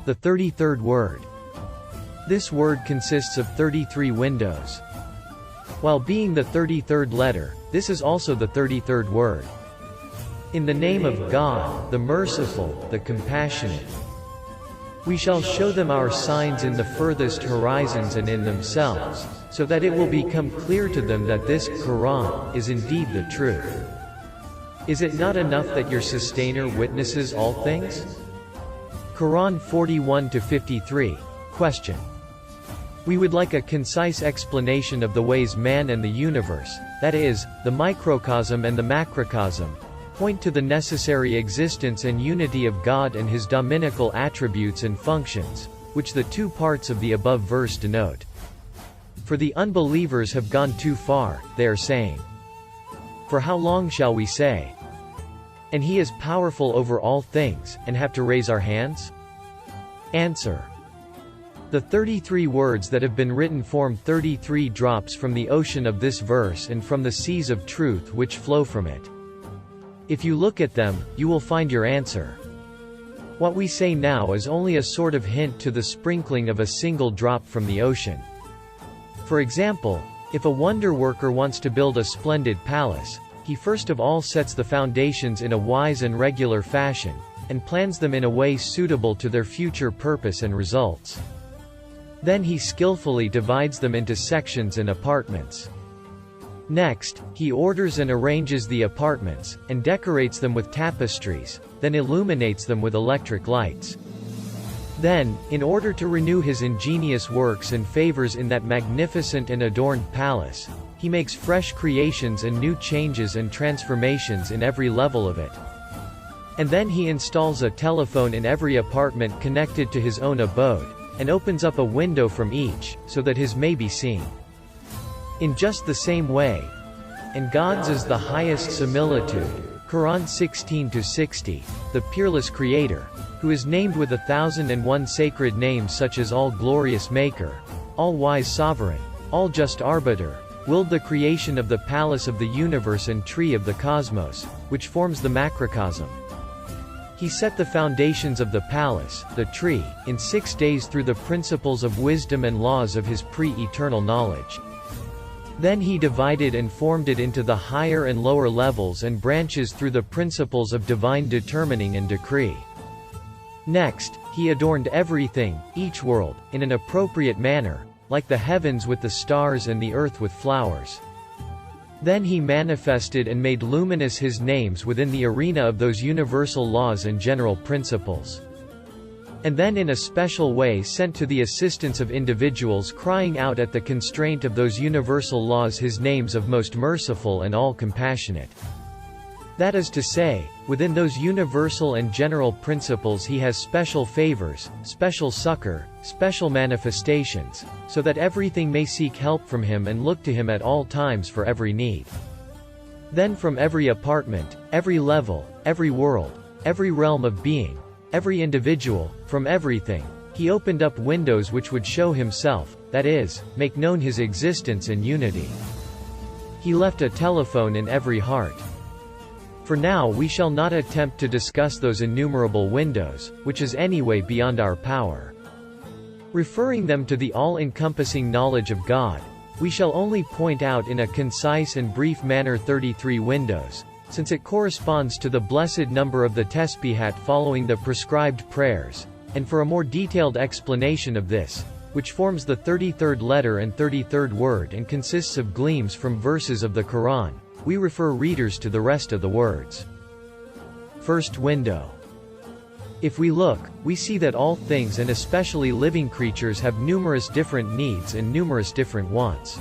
The 33rd word. This word consists of 33 windows. While being the 33rd letter, this is also the 33rd word. In the name of God, the merciful, the compassionate. We shall show them our signs in the furthest horizons and in themselves, so that it will become clear to them that this Qur'an is indeed the truth. Is it not enough that your sustainer witnesses all things? Quran 41-53. Question. We would like a concise explanation of the ways man and the universe, that is, the microcosm and the macrocosm, point to the necessary existence and unity of God and His dominical attributes and functions, which the two parts of the above verse denote. For the unbelievers have gone too far, they are saying. For how long shall we say? And He is powerful over all things, and have to raise our hands? Answer. The 33 words that have been written form 33 drops from the ocean of this verse and from the seas of truth which flow from it. If you look at them, you will find your answer. What we say now is only a sort of hint to the sprinkling of a single drop from the ocean. For example, if a wonder worker wants to build a splendid palace, he first of all sets the foundations in a wise and regular fashion, and plans them in a way suitable to their future purpose and results. Then he skillfully divides them into sections and apartments. Next, he orders and arranges the apartments, and decorates them with tapestries, then illuminates them with electric lights. Then, in order to renew his ingenious works and favors in that magnificent and adorned palace, he makes fresh creations and new changes and transformations in every level of it. And then he installs a telephone in every apartment connected to his own abode, and opens up a window from each, so that his may be seen. In just the same way, and God's is the highest similitude, Quran 16-60, the peerless Creator, who is named with 1001 sacred names such as All-Glorious Maker, All-Wise Sovereign, All-Just Arbiter, willed the creation of the palace of the universe and tree of the cosmos, which forms the macrocosm. He set the foundations of the palace, the tree, in 6 days through the principles of wisdom and laws of his pre-eternal knowledge. Then he divided and formed it into the higher and lower levels and branches through the principles of divine determining and decree. Next, he adorned everything, each world, in an appropriate manner, like the heavens with the stars and the earth with flowers. Then he manifested and made luminous his names within the arena of those universal laws and general principles. And then in a special way sent to the assistance of individuals crying out at the constraint of those universal laws his names of most merciful and all-compassionate. That is to say, within those universal and general principles he has special favors, special succor, special manifestations, so that everything may seek help from him and look to him at all times for every need. Then from every apartment, every level, every world, every realm of being, every individual, from everything, he opened up windows which would show himself, that is, make known his existence and unity. He left a telephone in every heart. For now we shall not attempt to discuss those innumerable windows, which is anyway beyond our power. Referring them to the all-encompassing knowledge of God, we shall only point out in a concise and brief manner 33 windows, since it corresponds to the blessed number of the tesbihat following the prescribed prayers, and for a more detailed explanation of this, which forms the 33rd letter and 33rd word and consists of gleams from verses of the Quran, we refer readers to the rest of the words. First window. If we look, we see that all things and especially living creatures have numerous different needs and numerous different wants.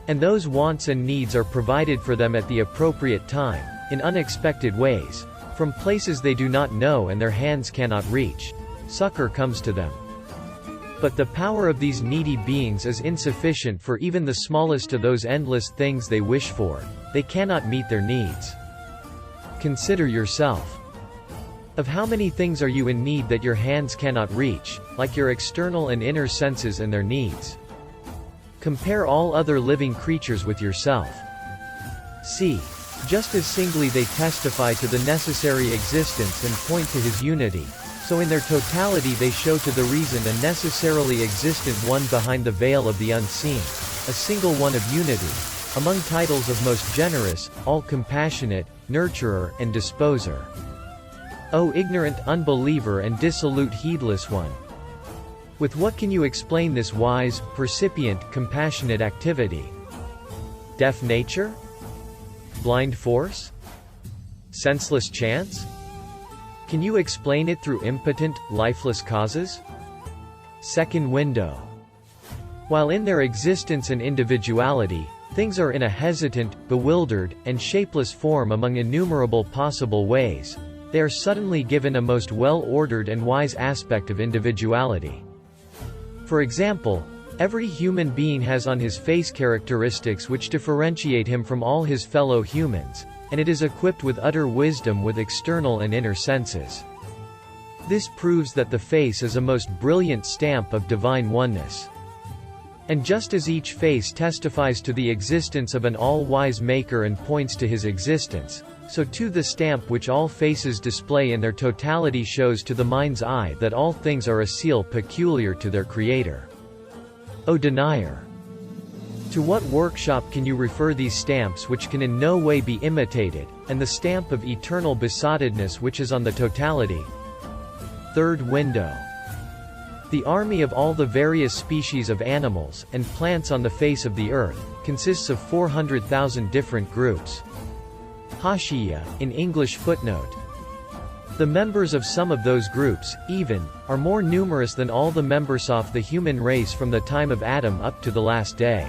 And those wants and needs are provided for them at the appropriate time, in unexpected ways, from places they do not know and their hands cannot reach. Succor comes to them. But the power of these needy beings is insufficient for even the smallest of those endless things they wish for. They cannot meet their needs. Consider yourself. Of how many things are you in need that your hands cannot reach, like your external and inner senses and their needs? Compare all other living creatures with yourself. See, just as singly they testify to the necessary existence and point to his unity, so in their totality they show to the reason a necessarily existent one behind the veil of the unseen, a single one of unity, among titles of most generous, all-compassionate, nurturer, and disposer. O ignorant unbeliever and dissolute heedless one! With what can you explain this wise, percipient, compassionate activity? Deaf nature? Blind force? Senseless chance? Can you explain it through impotent, lifeless causes? Second window. While in their existence and individuality, things are in a hesitant, bewildered, and shapeless form among innumerable possible ways, they are suddenly given a most well-ordered and wise aspect of individuality. For example, every human being has on his face characteristics which differentiate him from all his fellow humans, and it is equipped with utter wisdom with external and inner senses. This proves that the face is a most brilliant stamp of divine oneness. And just as each face testifies to the existence of an all-wise maker and points to his existence, so too the stamp which all faces display in their totality shows to the mind's eye that all things are a seal peculiar to their creator. O denier! To what workshop can you refer these stamps which can in no way be imitated, and the stamp of eternal besottedness which is on the totality? Third window. The army of all the various species of animals and plants on the face of the earth consists of 400,000 different groups. Hashiya, in English footnote. The members of some of those groups, even, are more numerous than all the members of the human race from the time of Adam up to the last day.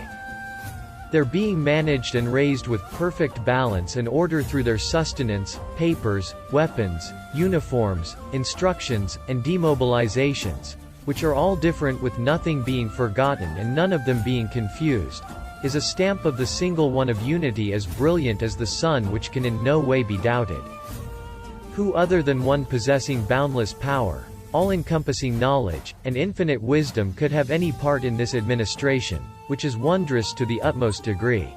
They're being managed and raised with perfect balance and order through their sustenance, papers, weapons, uniforms, instructions, and demobilizations, which are all different with nothing being forgotten and none of them being confused, is a stamp of the single one of unity as brilliant as the sun which can in no way be doubted. Who other than one possessing boundless power, all-encompassing knowledge, and infinite wisdom could have any part in this administration, which is wondrous to the utmost degree?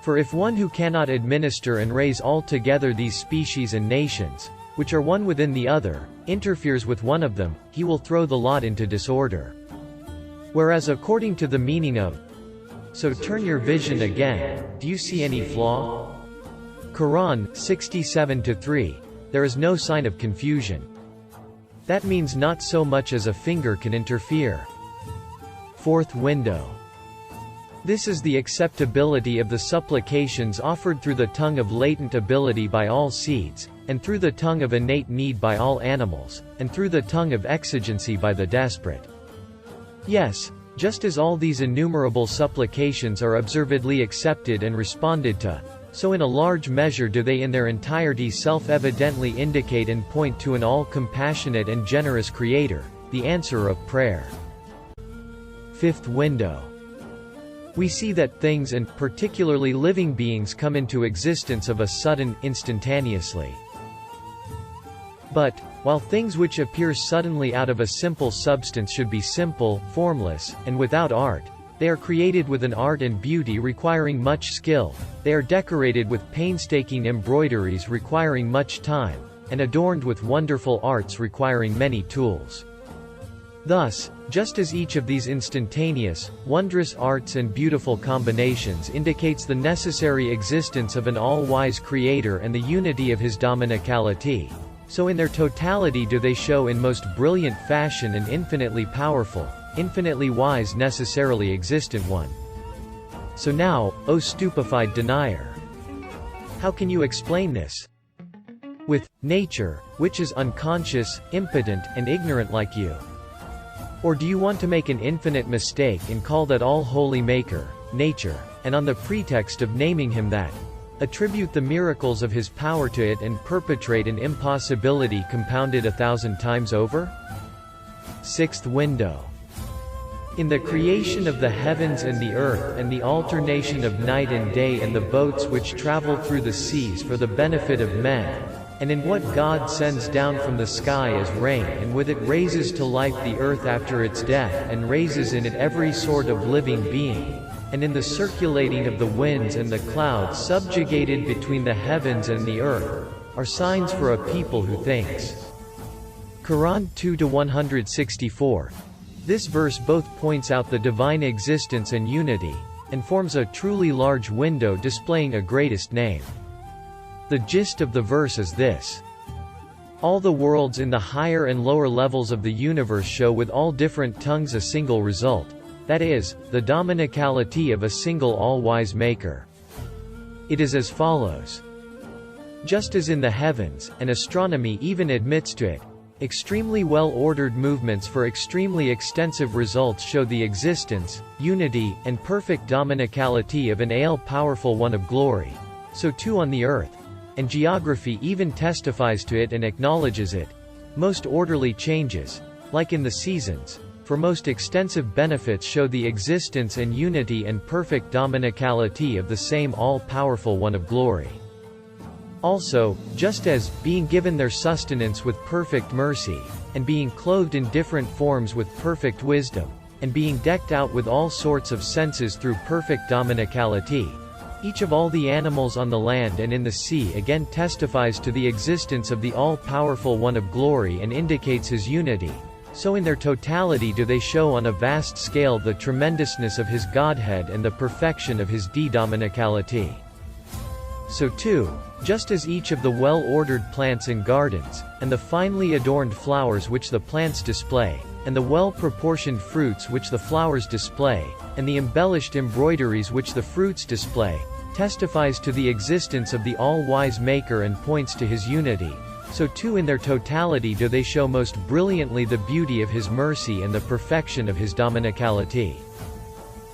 For if one who cannot administer and raise all together these species and nations, which are one within the other, interferes with one of them, he will throw the lot into disorder. Whereas according to the meaning of "So turn your vision again, do you see any flaw?" Qur'an 67-3, there is no sign of confusion. That means not so much as a finger can interfere. Fourth window. This is the acceptability of the supplications offered through the tongue of latent ability by all seeds, and through the tongue of innate need by all animals, and through the tongue of exigency by the desperate. Yes, just as all these innumerable supplications are observedly accepted and responded to, so in a large measure do they in their entirety self-evidently indicate and point to an all-compassionate and generous Creator, the answerer of prayer. Fifth window. We see that things and, particularly living beings come into existence of a sudden, instantaneously. But, while things which appear suddenly out of a simple substance should be simple, formless, and without art, they are created with an art and beauty requiring much skill, they are decorated with painstaking embroideries requiring much time, and adorned with wonderful arts requiring many tools. Thus, just as each of these instantaneous, wondrous arts and beautiful combinations indicates the necessary existence of an all-wise Creator and the unity of His dominicality, so in their totality do they show in most brilliant fashion an infinitely powerful, infinitely wise necessarily existent one. So now, O stupefied denier! How can you explain this? With nature, which is unconscious, impotent, and ignorant like you? Or do you want to make an infinite mistake and call that all-holy maker, nature, and on the pretext of naming him that, attribute the miracles of his power to it and perpetrate an impossibility compounded 1,000 times over? Sixth window. In the creation of the heavens and the earth and the alternation of night and day and the boats which travel through the seas for the benefit of men, and in what God sends down from the sky as rain and with it raises to life the earth after its death and raises in it every sort of living being, and in the circulating of the winds and the clouds subjugated between the heavens and the earth, are signs for a people who thinks. Quran 2-164. This verse both points out the divine existence and unity, and forms a truly large window displaying a greatest name. The gist of the verse is this. All the worlds in the higher and lower levels of the universe show with all different tongues a single result, that is, the dominicality of a single all-wise maker. It is as follows. Just as in the heavens, and astronomy even admits to it, extremely well-ordered movements for extremely extensive results show the existence, unity, and perfect dominicality of an all-powerful one of glory, so too on the earth, and geography even testifies to it and acknowledges it, most orderly changes, like in the seasons, for most extensive benefits show the existence and unity and perfect dominicality of the same all-powerful one of glory. Also, just as, being given their sustenance with perfect mercy, and being clothed in different forms with perfect wisdom, and being decked out with all sorts of senses through perfect dominicality, each of all the animals on the land and in the sea again testifies to the existence of the all-powerful one of glory and indicates his unity, so in their totality do they show on a vast scale the tremendousness of his Godhead and the perfection of his dominicality. So too, just as each of the well-ordered plants in gardens, and the finely adorned flowers which the plants display, and the well-proportioned fruits which the flowers display, and the embellished embroideries which the fruits display, testifies to the existence of the all-wise Maker and points to his unity, so too in their totality do they show most brilliantly the beauty of his mercy and the perfection of his dominicality.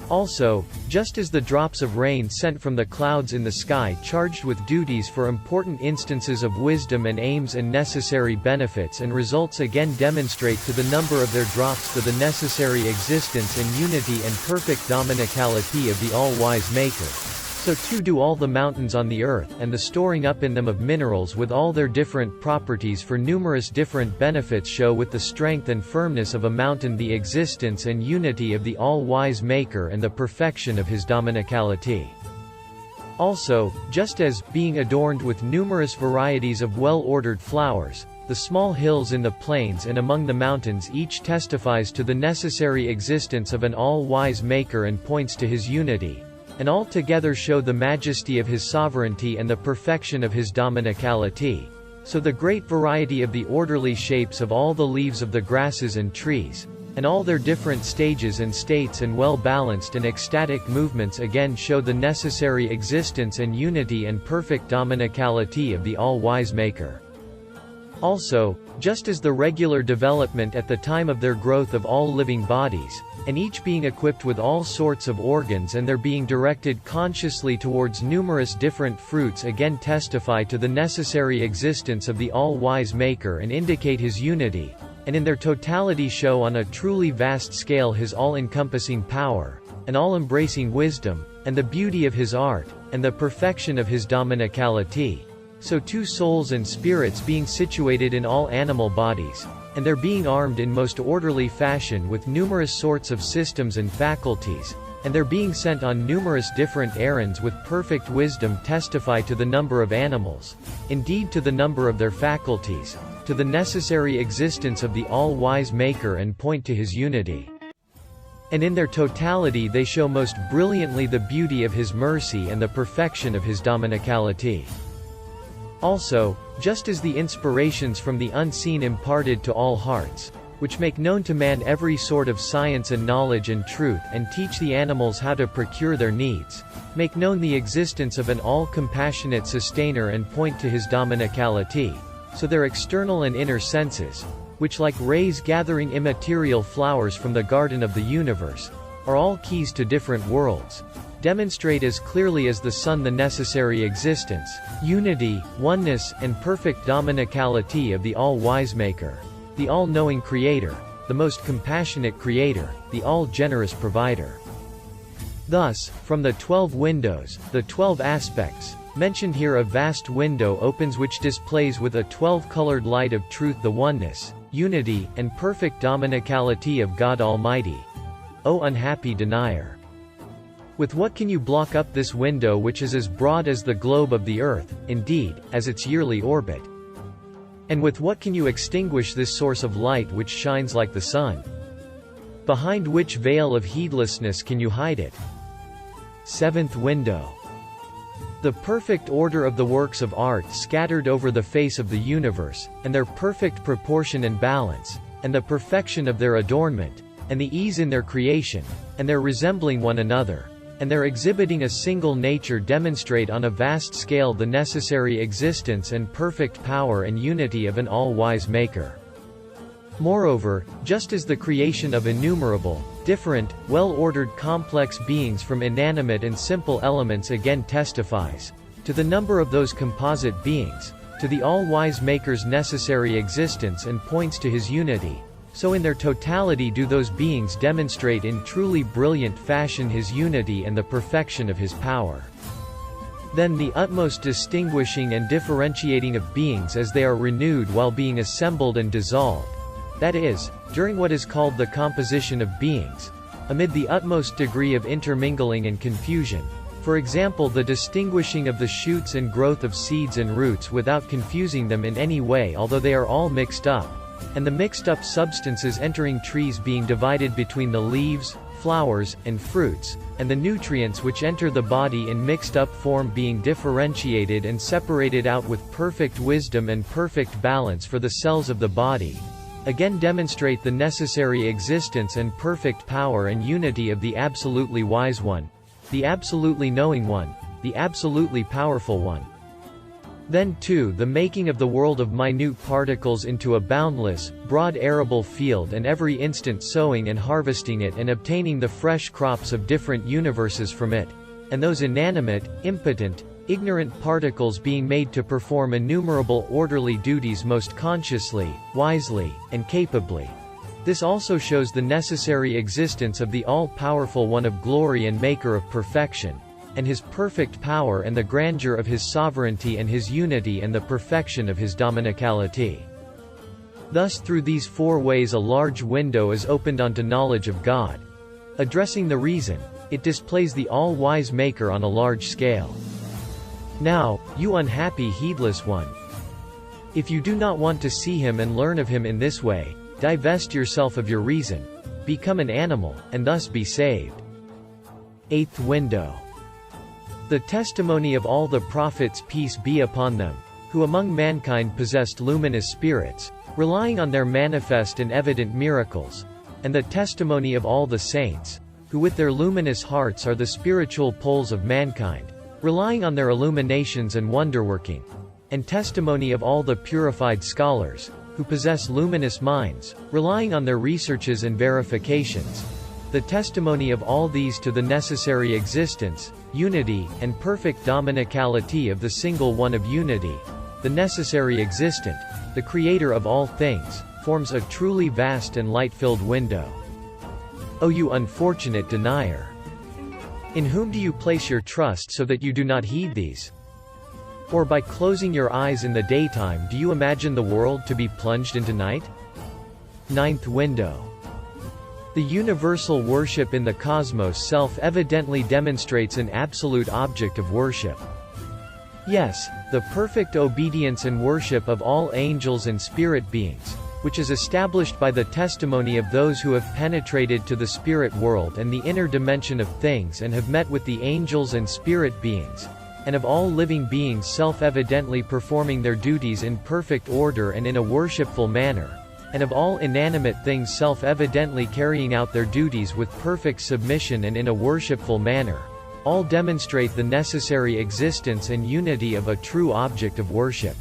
Also, just as the drops of rain sent from the clouds in the sky charged with duties for important instances of wisdom and aims and necessary benefits and results again demonstrate to the number of their drops for the necessary existence and unity and perfect dominicality of the all-wise Maker, so too do all the mountains on the earth and the storing up in them of minerals with all their different properties for numerous different benefits show with the strength and firmness of a mountain the existence and unity of the all-wise Maker and the perfection of his dominicality. Also, just as, being adorned with numerous varieties of well-ordered flowers, the small hills in the plains and among the mountains each testifies to the necessary existence of an all-wise Maker and points to his unity, and all together show the majesty of his sovereignty and the perfection of his dominicality, so the great variety of the orderly shapes of all the leaves of the grasses and trees, and all their different stages and states and well-balanced and ecstatic movements again show the necessary existence and unity and perfect dominicality of the all-wise Maker. Also, just as the regular development at the time of their growth of all living bodies, and each being equipped with all sorts of organs and their being directed consciously towards numerous different fruits again testify to the necessary existence of the all-wise Maker and indicate his unity, and in their totality show on a truly vast scale his all-encompassing power, and all-embracing wisdom, and the beauty of his art, and the perfection of his dominicality, so too souls and spirits being situated in all animal bodies, and their being armed in most orderly fashion with numerous sorts of systems and faculties, and their being sent on numerous different errands with perfect wisdom testify to the number of animals, indeed to the number of their faculties, to the necessary existence of the all-wise Maker and point to his unity. And in their totality they show most brilliantly the beauty of his mercy and the perfection of his dominicality. Also, just as the inspirations from the unseen imparted to all hearts, which make known to man every sort of science and knowledge and truth and teach the animals how to procure their needs, make known the existence of an all-compassionate sustainer and point to his dominicality, so their external and inner senses, which like rays gathering immaterial flowers from the garden of the universe, are all keys to different worlds, demonstrate as clearly as the sun the necessary existence, unity, oneness, and perfect dominicality of the all-wise Maker, the all-knowing Creator, the most compassionate Creator, the all-generous Provider. Thus, from the 12 windows, the 12 aspects, mentioned here a vast window opens which displays with a 12-colored light of truth the oneness, unity, and perfect dominicality of God Almighty. O unhappy denier! With what can you block up this window which is as broad as the globe of the earth, indeed, as its yearly orbit? And with what can you extinguish this source of light which shines like the sun? Behind which veil of heedlessness can you hide it? Seventh window. The perfect order of the works of art scattered over the face of the universe, and their perfect proportion and balance, and the perfection of their adornment, and the ease in their creation, and their resembling one another, and their exhibiting a single nature demonstrate on a vast scale the necessary existence and perfect power and unity of an all-wise Maker. Moreover, just as the creation of innumerable, different, well-ordered complex beings from inanimate and simple elements again testifies to the number of those composite beings, to the all-wise Maker's necessary existence and points to his unity, so in their totality do those beings demonstrate in truly brilliant fashion his unity and the perfection of his power. Then the utmost distinguishing and differentiating of beings as they are renewed while being assembled and dissolved, that is, during what is called the composition of beings, amid the utmost degree of intermingling and confusion, for example the distinguishing of the shoots and growth of seeds and roots without confusing them in any way although they are all mixed up, and the mixed-up substances entering trees being divided between the leaves, flowers, and fruits, and the nutrients which enter the body in mixed-up form being differentiated and separated out with perfect wisdom and perfect balance for the cells of the body, again demonstrate the necessary existence and perfect power and unity of the absolutely wise one, the absolutely knowing one, the absolutely powerful one. Then too the making of the world of minute particles into a boundless, broad arable field and every instant sowing and harvesting it and obtaining the fresh crops of different universes from it, and those inanimate, impotent, ignorant particles being made to perform innumerable orderly duties most consciously, wisely, and capably. This also shows the necessary existence of the all-powerful One of glory and Maker of perfection, and his perfect power and the grandeur of his sovereignty and his unity and the perfection of his dominicality. Thus through these four ways a large window is opened onto knowledge of God. Addressing the reason, it displays the all-wise Maker on a large scale. Now, you unhappy heedless one, if you do not want to see him and learn of him in this way, divest yourself of your reason, become an animal, and thus be saved. Eighth window. The testimony of all the prophets peace be upon them, who among mankind possessed luminous spirits, relying on their manifest and evident miracles, and the testimony of all the saints, who with their luminous hearts are the spiritual poles of mankind, relying on their illuminations and wonder-working, and testimony of all the purified scholars, who possess luminous minds, relying on their researches and verifications, the testimony of all these to the necessary existence, unity, and perfect dominicality of the single one of unity, the necessary existent, the creator of all things, forms a truly vast and light-filled window. O you unfortunate denier! In whom do you place your trust so that you do not heed these? Or by closing your eyes in the daytime do you imagine the world to be plunged into night? Ninth window. The universal worship in the cosmos self-evidently demonstrates an absolute object of worship. Yes, the perfect obedience and worship of all angels and spirit beings, which is established by the testimony of those who have penetrated to the spirit world and the inner dimension of things and have met with the angels and spirit beings, and of all living beings self-evidently performing their duties in perfect order and in a worshipful manner, and of all inanimate things self-evidently carrying out their duties with perfect submission and in a worshipful manner, all demonstrate the necessary existence and unity of a true object of worship.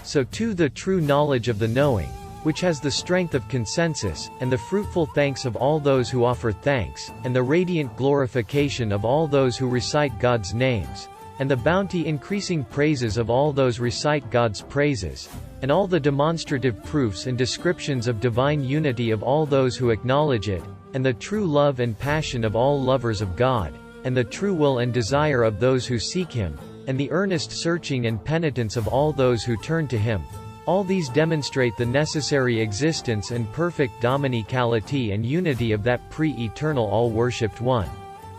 So too the true knowledge of the knowing, which has the strength of consensus, and the fruitful thanks of all those who offer thanks, and the radiant glorification of all those who recite God's names, and the bounty increasing praises of all those recite God's praises, and all the demonstrative proofs and descriptions of divine unity of all those who acknowledge it, and the true love and passion of all lovers of God, and the true will and desire of those who seek him, and the earnest searching and penitence of all those who turn to him, all these demonstrate the necessary existence and perfect dominicality and unity of that pre-eternal all-worshipped one,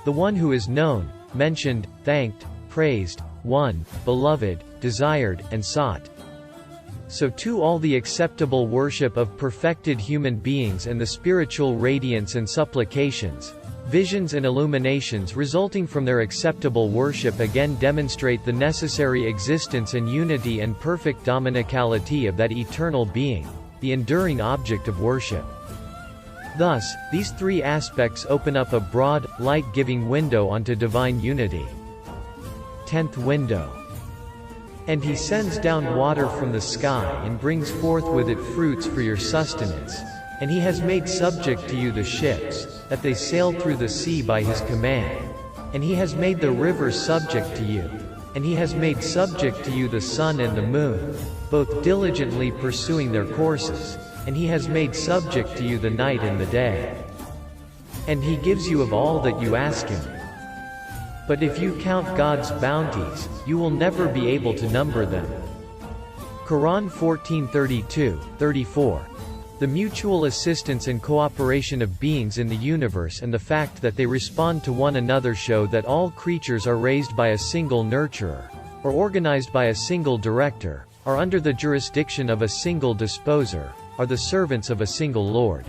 the one who is known, mentioned, thanked, praised, won, beloved, desired, and sought. so too all the acceptable worship of perfected human beings and the spiritual radiance and supplications, visions and illuminations resulting from their acceptable worship again demonstrate the necessary existence and unity and perfect dominicality of that eternal being, the enduring object of worship. Thus, these three aspects open up a broad, light-giving window onto divine unity. 10th window. And he sends down water from the sky and brings forth with it fruits for your sustenance. And he has made subject to you the ships, that they sail through the sea by his command. And he has made the rivers subject to you. And he has made subject to you the sun and the moon, both diligently pursuing their courses. And he has made subject to you the night and the day. And he gives you of all that you ask him. But if you count God's bounties, you will never be able to number them. Quran 14:32-34. The mutual assistance and cooperation of beings in the universe and the fact that they respond to one another show that all creatures are raised by a single nurturer, or organized by a single director, are under the jurisdiction of a single disposer, are the servants of a single Lord.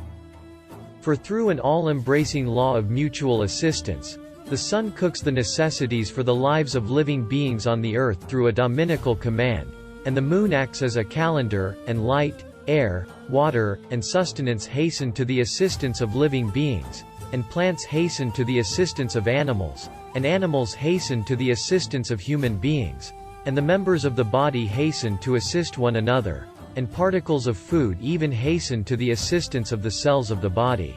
For through an all-embracing law of mutual assistance, the sun cooks the necessities for the lives of living beings on the earth through a dominical command, and the moon acts as a calendar, and light, air, water, and sustenance hasten to the assistance of living beings, and plants hasten to the assistance of animals, and animals hasten to the assistance of human beings, and the members of the body hasten to assist one another, and particles of food even hasten to the assistance of the cells of the body.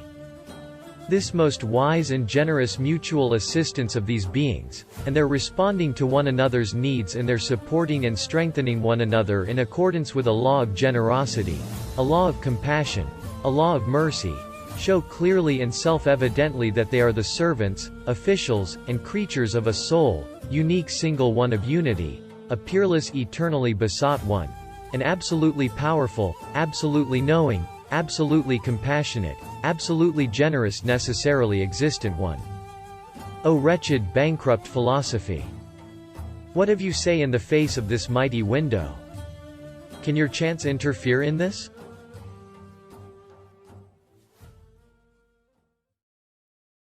This most wise and generous mutual assistance of these beings, and their responding to one another's needs and their supporting and strengthening one another in accordance with a law of generosity, a law of compassion, a law of mercy, show clearly and self-evidently that they are the servants, officials, and creatures of a sole, unique single one of unity, a peerless eternally besought one, an absolutely powerful, absolutely knowing, absolutely compassionate, absolutely generous necessarily existent one. O wretched bankrupt philosophy! What have you say in the face of this mighty window? Can your chance interfere in this?